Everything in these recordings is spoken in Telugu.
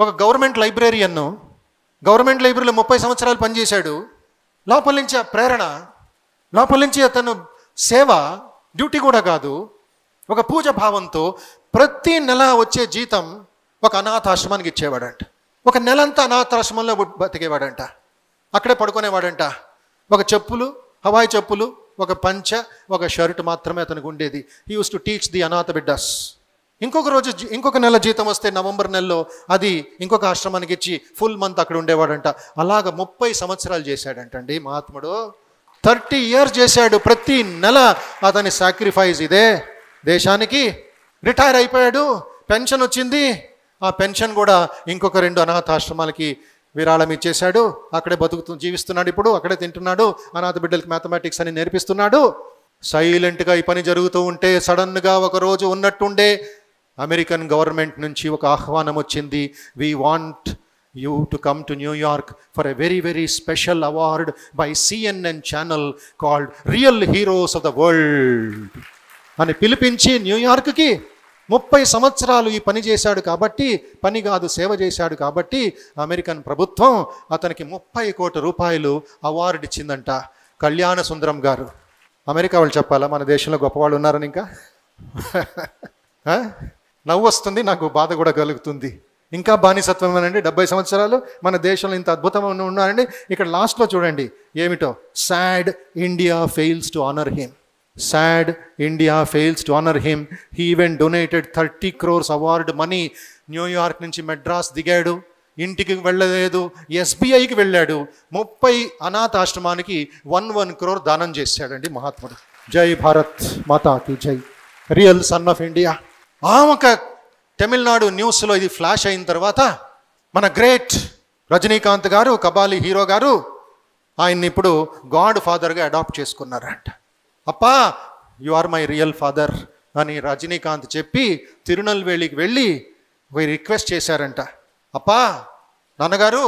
ఒక గవర్నమెంట్ లైబ్రేరియన్ను, గవర్నమెంట్ లైబ్రరీలో 30 సంవత్సరాలు పనిచేశాడు. లోపల నుంచి ఆ ప్రేరణ, లోపల నుంచి అతను సేవ, డ్యూటీ కూడా కాదు, ఒక పూజ భావంతో ప్రతి నెల వచ్చే జీతం ఒక అనాథాశ్రమానికి ఇచ్చేవాడంట. ఒక నెలంతా అనాథాశ్రమంలో బతికేవాడంట. అక్కడే పడుకునేవాడంట. ఒక చెప్పులు, హవాయి చెప్పులు, ఒక పంచ, ఒక షర్ట్ మాత్రమే అతనికి ఉండేది. He use to teach the అనాథ బిడ్డస్. ఇంకొక నెల జీతం వస్తే నవంబర్ నెలలో అది ఇంకొక ఆశ్రమానికి ఇచ్చి ఫుల్ మంత్ అక్కడ ఉండేవాడంట. అలాగ 30 సంవత్సరాలు చేశాడంటండి మహాత్ముడు. 30 years చేశాడు. ప్రతి నెల అతని సాక్రిఫైస్ ఇదే దేశానికి. రిటైర్ అయిపోయాడు, పెన్షన్ వచ్చింది. ఆ పెన్షన్ కూడా ఇంకొక 2 అనాథాశ్రమాలకి విరాళం ఇచ్చేశాడు. అక్కడే జీవిస్తున్నాడు. ఇప్పుడు అక్కడే తింటున్నాడు. అనాథ బిడ్డలకి మ్యాథమెటిక్స్ అని నేర్పిస్తున్నాడు. సైలెంట్గా ఈ పని జరుగుతూ ఉంటే సడన్గా ఒకరోజు ఉన్నట్టుండే అమెరికన్ గవర్నమెంట్ నుంచి ఒక ఆహ్వానం వచ్చింది. We want you to come to New York for a very very special award by CNN channel called real heroes of the world అని పిలిపించి న్యూయార్క్కి 30 సంవత్సరాలు ఈ పని చేశాడు కాబట్టి, పని కాదు సేవ చేశాడు కాబట్టి అమెరికన్ ప్రభుత్వం అతనికి 30 కోట్ల రూపాయలు అవార్డు ఇచ్చిందంట. కళ్యాణ సుందరం గారు. అమెరికా వాళ్ళు చెప్పాలా మన దేశంలో గొప్పవాళ్ళు ఉన్నారని? ఇంకా నవ్వు వస్తుంది, నాకు బాధ కూడా కలుగుతుంది. ఇంకా బానిసత్వం అనండి. 70 సంవత్సరాలు మన దేశంలో ఇంత అద్భుతంగా ఉన్నారండి. ఇక్కడ లాస్ట్లో చూడండి ఏమిటో, sad India fails to honour him. Sad India fails to honor him. He even donated 30 crores award money. New York నుంచి మెడ్రాస్ దిగాడు, ఇంటికి వెళ్ళలేదు, SBIకి వెళ్ళాడు. 30 అనాథాశ్రమానికి 1 crore దానం చేశాడండి మహాత్ముడు. జై భారత్ మాతాకి జై. Real son of India. ఒక తమిళనాడు న్యూస్లో ఇది ఫ్లాష్ అయిన తర్వాత మన గ్రేట్ రజనీకాంత్ గారు, కబాలి హీరో గారు, ఆయన్ని ఇప్పుడు గాడ్ ఫాదర్గా అడాప్ట్ చేసుకున్నారంట. అప్పా you are my real father అని రజనీకాంత్ చెప్పి తిరునల్వేలికి వెళ్ళి ఒక రిక్వెస్ట్ చేశారంట. అప్పా నాన్నగారు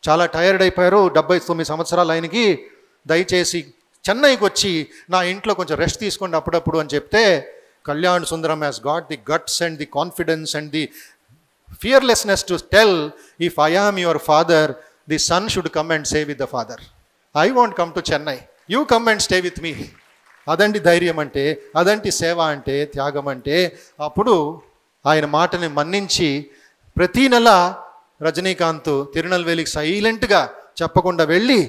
చాలా టైర్డ్ అయిపోయారు, 79 సంవత్సరాలు ఆయనకి, దయచేసి చెన్నైకి వచ్చి నా ఇంట్లో కొంచెం రెస్ట్ తీసుకోండి అప్పుడప్పుడు అని చెప్తే, Kalyan Sundaram has got the guts and the confidence and the fearlessness to tell, if I am your father, the son should come and stay with the father. I want come to Chennai, you come and stay with me. అదండి ధైర్యం అంటే, అదంటి సేవ అంటే, త్యాగం అంటే. అప్పుడు ఆయన మాటని మన్నించి ప్రతీ నెల రజనీకాంత్ తిరునల్వేలికి సైలెంట్గా చెప్పకుండా వెళ్ళి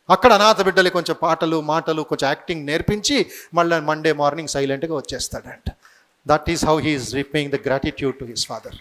అక్కడ అనాథ బిడ్డలకి కొంచెం పాటలు మాటలు కొంచెం యాక్టింగ్ నేర్పించి మళ్ళీ మండే మార్నింగ్ సైలెంట్గా వచ్చేస్తాడంట. That is how he is repaying the gratitude to his father.